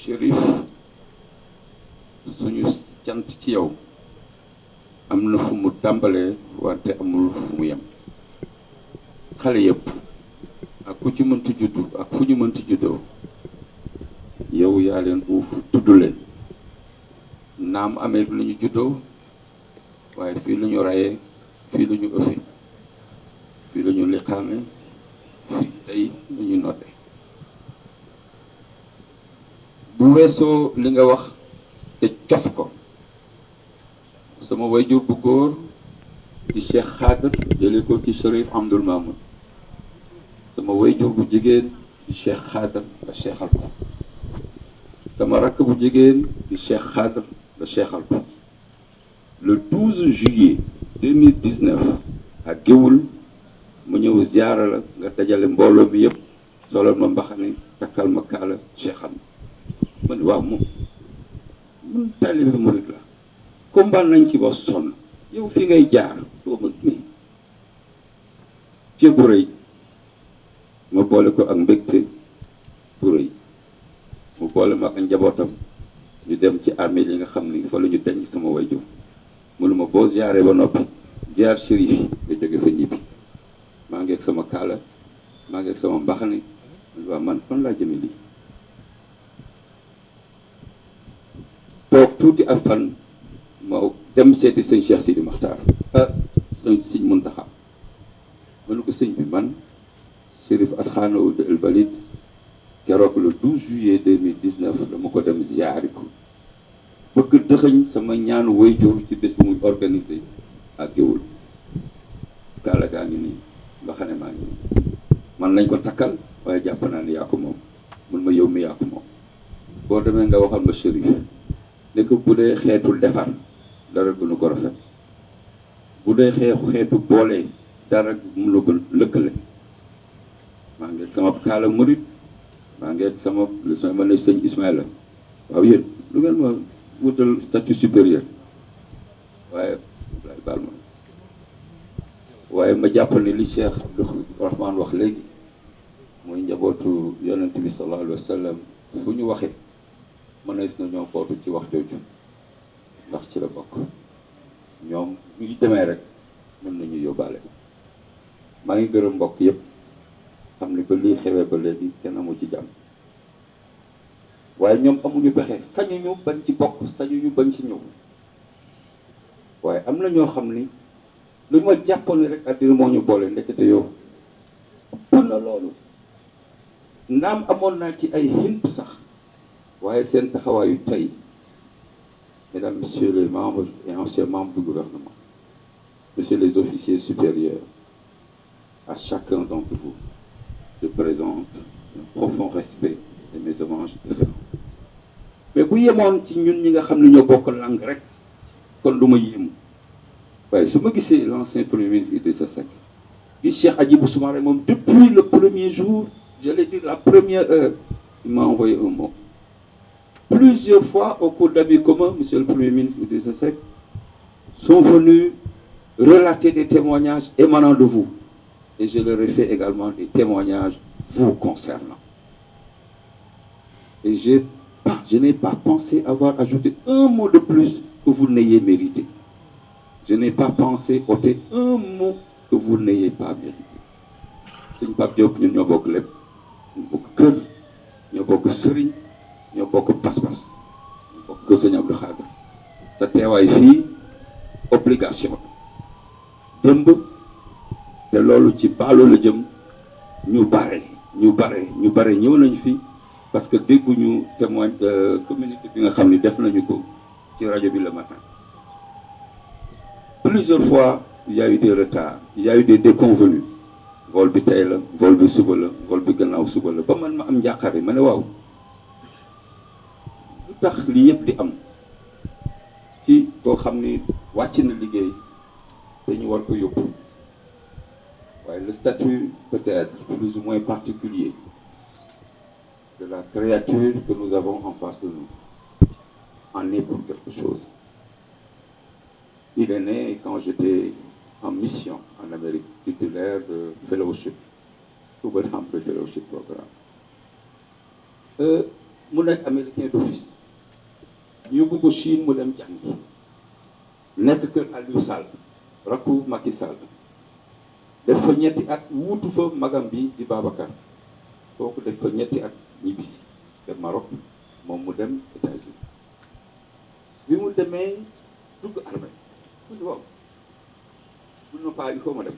Chérif suñu cant ci yow am na fu mu tàmbalee wante amul fu mu yem xale yëpp ak ku ci mënti juddu ak fu ñu mënti juddoo yow yaa leen uuf tudd leen naam Amérique la ñu juddoo waaye fii la ñu rayee fii la ñu ëffe fii la ñu liqaame fii tey la ñu nodde bu weesoo li nga wax te cof ko sama wayjur bu góor di Cheikh Khadr jële ko ci Chérif Abdoul Mamoun sama wayjur bu jigéen di Cheikh Khadr la cheikhal ko sama rakk bu jigéen di Cheikh Khadr la cheikhal ko le 12 juillet 2019 ak Géoul mu ñëw ziara la nga dajale mbooloo mi yëpp solal ma mbaxane takkal ma kaala cheikhal ma ni waaw moom mun taalibe murid la combat nañ ci ba sonn yow fi ngay jaar doo ma nii cër bu rëy ma boole ko ak mbégte bu rëy mu boole ma ak njabootam ñu dem ci armée yi nga xam ni fa la ñu denc sama wayjur mënuma boo ziaree ba noppi ziar shérif yi nga jóge fa ñibbi maa ngi ak sama kaala maa ngi ak sama mbaxane waaw man fan laa jëme lii toog tuuti ak fan ma dem seeti sëñ Cheikh Sidi Makhtar sëñ Muntaxa ma ne ko sëñ bi man Chérif Atkhana Ould El Balid keroog le 12 juillet 2019 dama ko dem ziari ko bëgg dëxëñ sama ñaanu wayjur ci bés bu muy organisé ak Géoul kaala gaa ngi nii mbaxane maa ngi nii man lañ ko takkal waaye jàpp naa ni yaa ko moom mun ma yow mi yaa ko moom boo demee nga waxal ma Chérif ne ko bu dee xeetul defar dara gënu ko rafet bu dee xeetu boole dara mu la gën lëkkale maa ngi sama kaala murit maa ngi sama ma ne sëñ Ismaïla waaw yéen lu ngeen ma wutal statut supérieur waaye lay baal ma waaye ma jàpp ne li Cheikh Abdou Rahman wax léegi mooy njabootu yonent bi sallallahu alayhi wa sallam fu ñu waxee mënees na ñoo kootu ci wax jooju ndax ci la bokk ñoom ñu ngi demee rek mën nañu yóbbaale maa ngi gërëm mbokk yëpp xam ni ba lii xewee ba léegi kenn amu ci jàmm waaye ñoom amuñu pexe sañuñu bañ ci bokk sañuñu bañ ci ñëw waaye am na ñoo xam ni lu ma jàppoon ni rek àddina moo ñu boole ndekete yow ëpp na loolu naam amoon naa ci ay hint sax waaye seen taxawaayu tey mesdames, messieurs les membres et anciens membres du gouvernement, messieurs les officiers supérieurs, à chacun d'entre vous, je présente un profond respect et mes hommages révérends. Mais bu yemoon ci ñun ñi nga xam ne ñoo bokk langue rek kon du ma yéemu waaye su ma gisee l'ancien premier ministre Idrissa Seck bi Cheikh Hadjibou Soumaré moom depuis le premier jour, j'allais dire la première heure, il m'a envoyé un mot. Plusieurs fois, au cours d'amis communs, monsieur le Premier ministre Idrissa Seck, sont venus relater des témoignages émanant de vous. Et je leur ai fait également des témoignages vous concernant. Et je n'ai pas pensé avoir ajouté un mot de plus que vous n'ayez mérité. Je n'ai pas pensé ôter un mot que vous n'ayez pas mérité. C'est une Pape Diop, ñoo bokk lépp ñoo bokk kër ñoo bokk sëriñ ñoo bokk pas-pas ñoo bokk kër sëñ Abdou Khadre sa teewaay fii obligation démb te loolu ci baalu la jëm ñu bare ñëw nañu fi parce que dégguñu témoin communiqué bi nga xam ni def nañu ko ci rajo bi le matin. Plusieurs fois il y a eu des retards, il y a eu des déconvenus. Vol bi tey la vol bi suba la vol bi gannaaw suba la ba man ma am njàqare ma ne waaw lu tax lii yëpp di am ci koo xam ni wàcc na liggéey te ñu war ko yóbbu waaye le statut peut-être plus ou moins particulier de la créature que nous avons en face de nous en est pour quelque chose. Il est né quand j'étais en mission en Amérique, titulaire de fellowship, Hubert Humphrey Fellowship Programme. mu nekk américain d'office ñu yóbbu ko Chine mu dem jàngi nekk kër Aliou Sall rakku Macky Sall def fa ñetti at wuutu fa magam bi di Babacar kooku def fa ñetti at ñibbisi dem Maroc moom mu dem États-Unis bi mu demee dugg armée mu ne waaw mun na pas il faut ma dem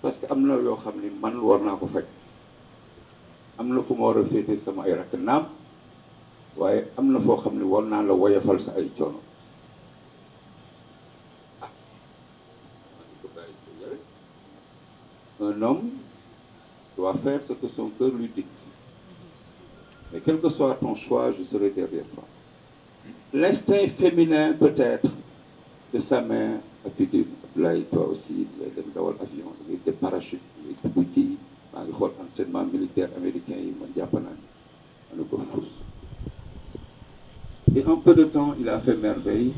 parce que am na yoo xam ni man war naa ko fekk am na fu ma war a féete sama ay rakk naam waaye am na foo xam ne war naa la woyofal sa ay coono un homme doit faire ce que son cœur lui dicte. Mais quel que soit ton choix, je serai derrière toi. L'instinct féminin peut-être de sa mère a pu dire, là, toi aussi, dem dawal avion, des parachutes, des bouquets, maa ngi xool entraînement militaire américain yi man jàpp naa ne ma ne ko fous. Et en peu de temps, il a fait merveille,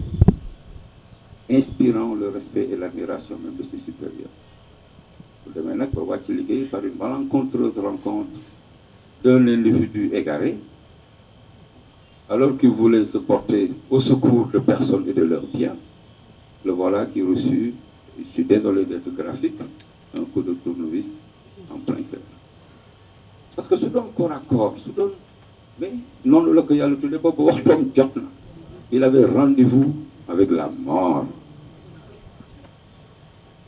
inspirant le respect et l'admiration même de ses supérieurs. Vous devez nag ba wàcc liggéey par une malencontreuse rencontre d'un individu égaré, alors qu'il voulait se porter au secours de personnes et de leurs biens. Le voilà qui reçut, je suis désolé d'être graphique, un coup de tournevis en plein cœur. Parce que su doon corps à corps, su doon mais noonu la ko yàlla tuddee boobu waxtoom jot na. Il avait rendez-vous avec la mort.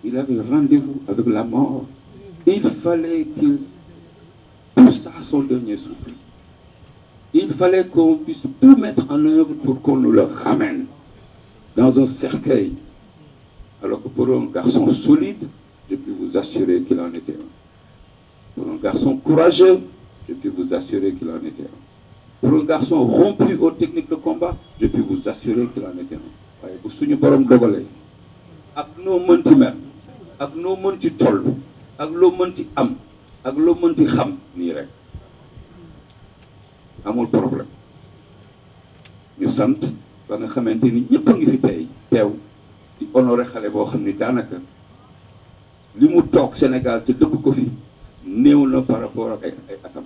Il avait rendez-vous avec la mort. Il fallait qu'il poussât son dernier souffle. Il fallait qu'on puisse tout mettre en œuvre pour qu'on nous le ramène dans un cercueil. Alors que pour un garçon solide, je peux vous assurer qu'il en était un. Pour un garçon courageux, je peux vous assurer qu'il en était un. Pour un garçon rompu aux techniques de combat, je peux vous assurer qu'il en était un. waaye bu suñu borom dogalee ak noo mënti mel ak noo mënti toll ak loo mënti am ak loo mënti xam nii rek amul problème ñu sant ba nga xamante ni ñëpp a ngi fi tey teew di honoré xale boo xam ni daanaka li mu toog Sénégal te dëkk ko fi néew na par rapport ak ay atam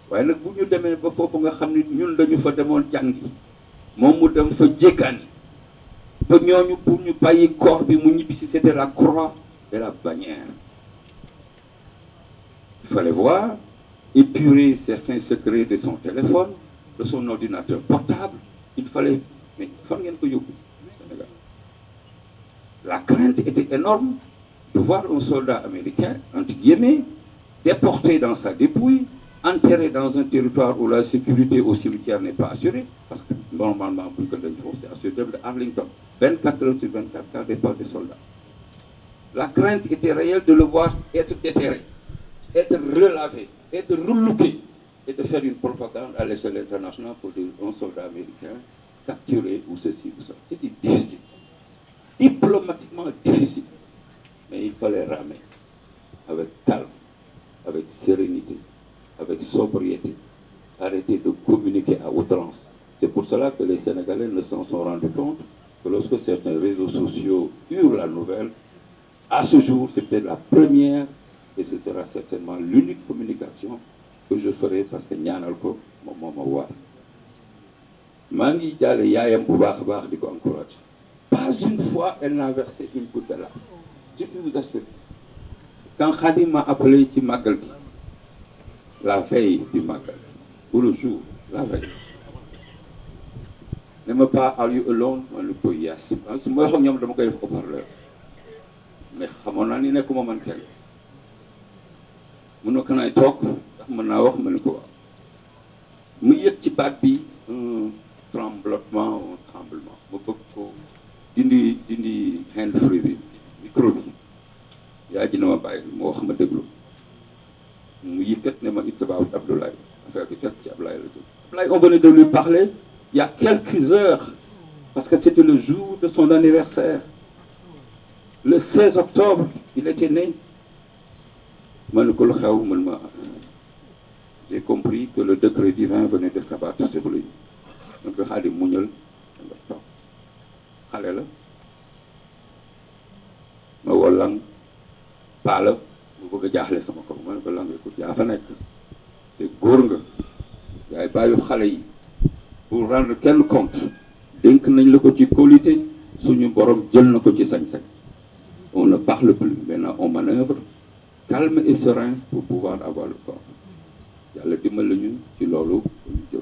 waaye nag bu ñu demee ba foofu nga xam ni ñun dañu fa demoon jàngi moom mu dem fa jékkaani ba ñooñu pour ñu bàyyi corps bi mu ñibbisi c'était la croix et la bannière. Il fallait voir, épurer certains secrets de son téléphone, de son ordinateur portable. Il fallait, mais fan ngeen ko yóbbu Sénégal. La crainte était énorme de voir un soldat américain, entre guillemets, déporté dans sa dépouille, enterré dans un territoire où la sécurité au cimetière n'est pas assurée, parce que normalement, pour que c'est assuré de Arlington, 24 heures sur 24 quand départ des soldats. La crainte était réelle de le voir être déterré, être relavé, être relooké, et de faire une propagande à l'échelle internationale pour dire un soldat américain capturé ou ceci ou ça. C'était difficile, diplomatiquement difficile, mais il fallait ramer avec calme, avec sérénité, avec sobriété, arrêter de communiquer à outrance. C'est pour cela que les Sénégalais ne s'en sont rendus compte que lorsque certains réseaux sociaux eurent la nouvelle, à ce jour, c'est peut-être la première et ce sera certainement l'unique communication que je ferai parce que ñaanal ko moom moo ma waar. maa ngi jàlle yaayam bu baax a baax di ko encourager. Pas une fois elle n'a versé une goutte de larmes. Je peux vous assurer. Quand Khadim m'a appelé ci màggal gi, la veille du màggal, ou le jour, la veille. Ne me pas are you alone? Ma ne ko yes. Su ma waxoon ñoom dama koy def haut-parleur. Mais xamoon naa ni nekkuma man kenn. Mun na ko naay toog ndax mën naa wax ma ne ko waaw. Mu yëg ci baat bi un tremblement ou un tremblement. Ma bëgg ko dindi hand free bi micro bi. Yaa ji na ma bàyyi ma wax ma déglu. Mu yëkkat ne ma it's about Abdoulaye. Affaire bi kat ci Abdoulaye la jóg. Abdoulaye, on venait de lui parler il y a quelques heures, parce que c'était le jour de son anniversaire. Le 16 octobre, il était né. J'ai compris que le décret divin venait de s'abattre sur lui. Donc, Khadim muñal nga toog xale la ma wallang paa la mu bëgg a jaaxle sama kaw ma ne ko lang écoute yaa fa nekk te góor nga taxawaayu xale yi pour rendre kenn compte dénk nañ la ko ci qualité suñu borom jël na ko ci sañ-sañ. On ne parle plus maintenant, on manœuvre calme et serein pour pouvoir avoir le corps yàlla dimbal la ñu ci loolu ñu jël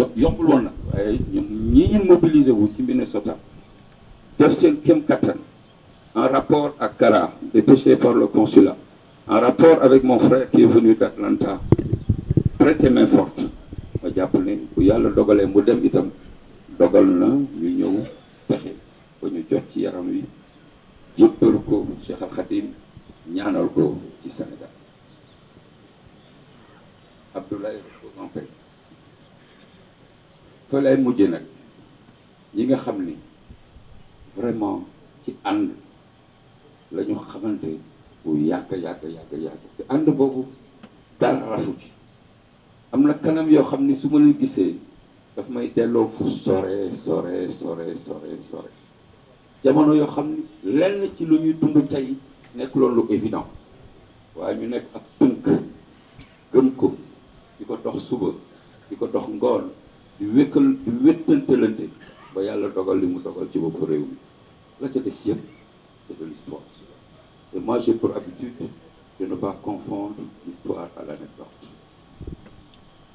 ko yombul woon na waaye ñoom ñii mobilisé wu ci Minnesota def seen kéem kattan en rapport ak Kara dépêché par le consulat, en rapport avec mon frère qui est venu d'Atlanta prêter main forte ma jàpp ne bu yàlla dogalee mu dem itam dogal na ñu ñëw pexe ba ñu jot ci yaram wi jébbal ko Cheikh Al Khadim ñaanal ko ci Sénégal. Abdoulaye repose en paix. fa lay mujje nag ñi nga xam ni vraiment ci ànd la ñu xamante bu yàgg te ànd boobu dara rafu ci am na kanam yoo xam ni su ma leen gisee daf may delloo fu sore jamono yoo xam ni lenn ci lu ñuy dund tey nekk loolu lu évident waaye ñu nekk ak tënk gëm ko di ko dox suba di ko dox ngoon di wéttantalante ba yàlla dogal li mu dogal ci bopp réew mi la ca des yëpp c'est de l'histoire et moi j'ai pour habitude de ne pas confondre l'histoire à l'anecdote.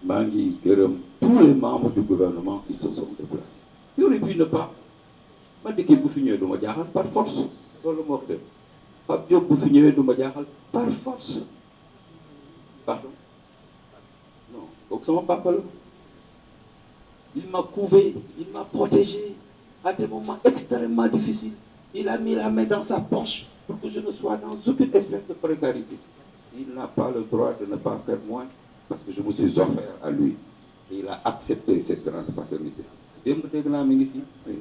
maa ngi gërëm tous les membres du gouvernement qui se sont déplacés. Il aurait pu ne pas man di kii bu fi ñëwee du ma jaaxal par force loolu moo wax dëgg Pape Diop bu fi ñëwee du ma jaaxal par force pardon non kooku sama papa la il m'a couvé, il m'a protégé à des moments extrêmement difficiles. Il a mis la main dans sa poche pour que je ne sois dans aucune espèce de précarité. Il n'a pas le droit de ne pas faire moins parce que je me suis offert à lui et il a accepté cette grande paternité. démb dégg naa mi ngi fi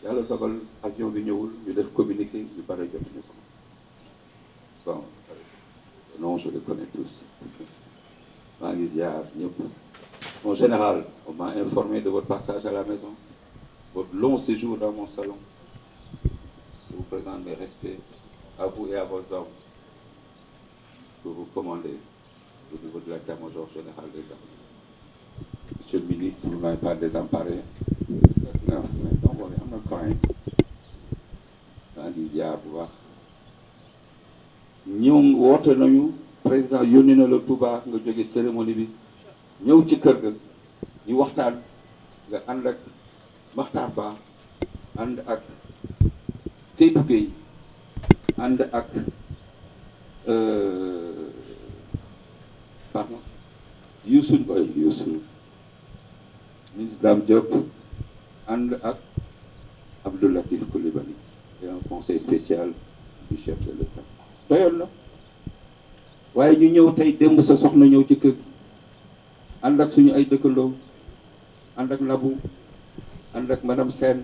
yàlla dogal avion bi ñëwul ñu def communiqué ñu bare jotuñu ko bon non je les connais tous maa ngi ziar ñëpp. Mon général, on m'a informé de votre passage à la maison, votre long séjour dans mon salon. Je vous présente mes respects à vous et à vos hommes que vous commandez au niveau de l'état-major général des armées. Monsieur le ministre, vous ne m'avez pas désemparé. Non, mais donc on est en train di ziar bu baax ñëw woote nañu président yónni na la Touba nga jóge cérémonie bi ñëw ci kër ga ñu waxtaan nga ànd ak Makhtar Ba ànd ak Seydou Gueye ànd ak pardon Youssou ministre Dame Diop ànd ak Abdou Latif Coulibaly et un conseil spécial du chef de l'État doyoon na waaye ñu ñëw tey démb sa soxna ñëw ci kër gi ànd ak suñu ay dëkkandoo ànd ak Nabou ànd ak madame Sène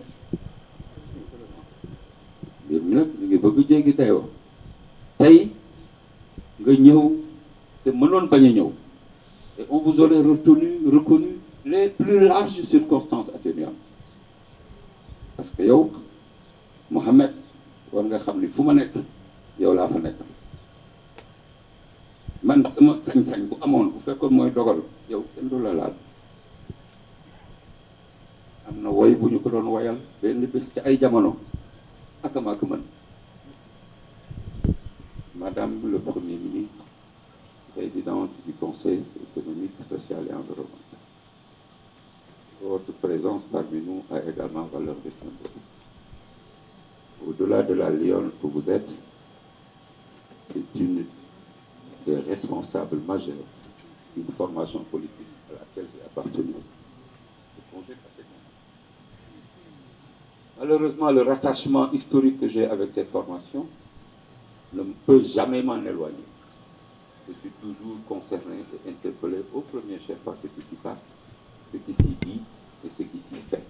mbir mi nag ñu ngi bëgg jéggi dayoo tey nga ñëw te mënoon bañ a ñëw et on vous aurait reconnu les plus larges circonstances atténuantes parce que yow Mohamed war nga xam ni fu ma nekk yow laa fa nekk man sama sañ-sañ bu amoon bu fekkoon mooy dogal yow kenn du la laal am na woy bu ñu ko doon woyal benn bés ci ay jamono ak man Madame le Premier ministre, présidente du Conseil économique, social et environnemental. Votre présence parmi nous a également valeur de symbole. Au-delà de la lionne que vous êtes, c'est une des responsables majeurs d'une formation politique à laquelle j'ai appartenu. Malheureusement, le rattachement historique que j'ai avec cette formation ne peut jamais m'en éloigner. Je suis toujours concerné et interpellé au premier chef par ce qui s'y passe, ce qui s'y dit et ce qui s'y fait.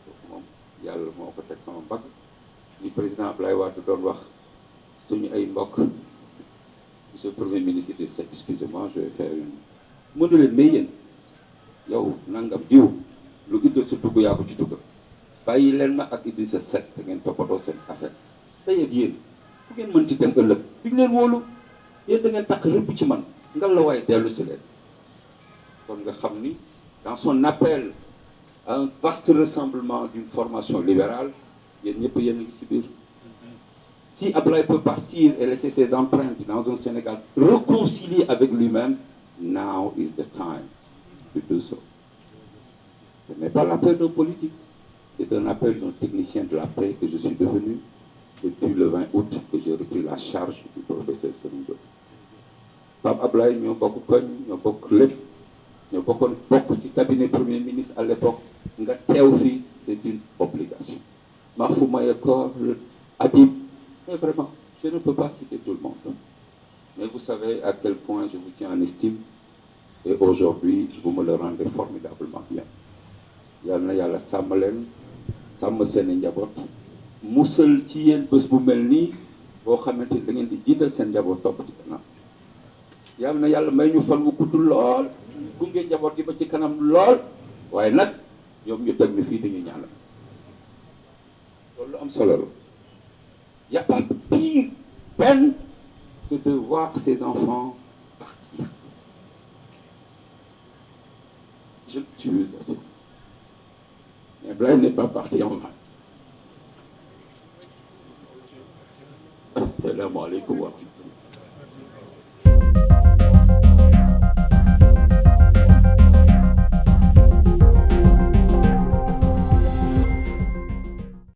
Donc moom yàlla moo ko teg sama mbagg li président Abdoulaye Wade doon wax suñu ay mbokk monsieur le premier ministre de Seck, excusez-moi, je vais faire une mënu leen mais yéen yow nangam diw lu Idrissa dugg yaa ko ci dugg bàyyi leen ma ak Idrissa Seck te ngeen toppatoo seen affaire tey ak yéen fu ngeen mën ci dem ëllëg duñ leen wóolu yéen da ngeen takk rëbb ci man ngal la waaye dellu si leen kon nga xam ni dans son appel à un vaste rassemblement d'une formation libérale yéen ñëpp yéen a ngi ci biir. Si Ablaye peut partir et laisser ses empreintes dans un Sénégal réconcilié avec lui-même, now is the time to do so. Ce n'est pas l'appel d'un politique, c'est un appel d'un technicien de la paix que je suis devenu depuis le 20 août que j'ai repris la charge du professeur Serigne Diop. Pape Ablaye ñoo bokk koñ ñoo bokk lépp ñoo bokkoon bokk ci cabinet premier ministre à l'époque nga teew fii c'est une obligation. Mahfou Mayakor, Habib, mais vraiment, je ne peux pas citer tout le monde. Mais vous savez à quel point je vous tiens en estime et aujourd'hui vous me le rendez formidablement bien. Yal na yàlla sàmm leen sàmm seen i njaboot musal ci yéen bés bu mel nii boo xamante ni da ngeen di jiital seen njaboot topp ci kanam. Yal na yàlla may ñu fan wu gudd lool gunge njaboot gi ba ci kanam lool waaye nag ñoom ñu teg ñu fii dañu ñaanal loolu am solo la. Il n'y a pas pire peine que de voir ses enfants partir. Je le tue, bien sûr. Mais Blaise n'est pas parti en vain. Assalamu alaikum wa rahmatullah.